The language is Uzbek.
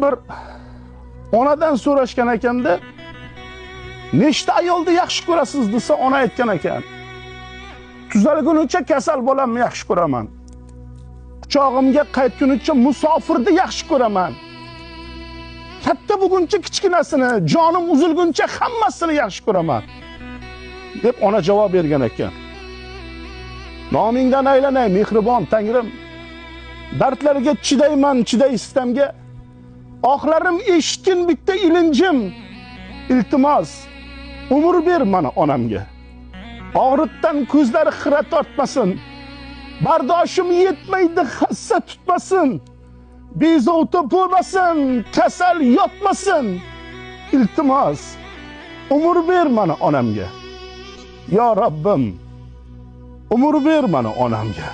Bir onadan so'rashgan ekanda, nechta ayolni yaxshi ko'rasiz desa, ona aytgan ekan. Tuzalgunicha kasal bolamni yaxshi ko'raman. Quchog'imga qaytgunicha musofirni yaxshi ko'raman. Katta buguncha kichkinasini, jonim uzilguncha hammasini yaxshi ko'raman, deb ona javob bergan ekan. Nomingdan aylanay, mehribon Tangrim. Dardlarga chidayman, chiday istamga. Oxlarim eshitgin bitta ilinjim. Iltimos, umr ber mana onamga. Og'ritdan ko'zlari xira tortmasin. Bardoshim yetmaydi, hassa tutmasin. Bezovta bo'lmasin, kasal yotmasin. Iltimos, umr ber mana onamga. Yo Rabbim, umr ber mana onamga.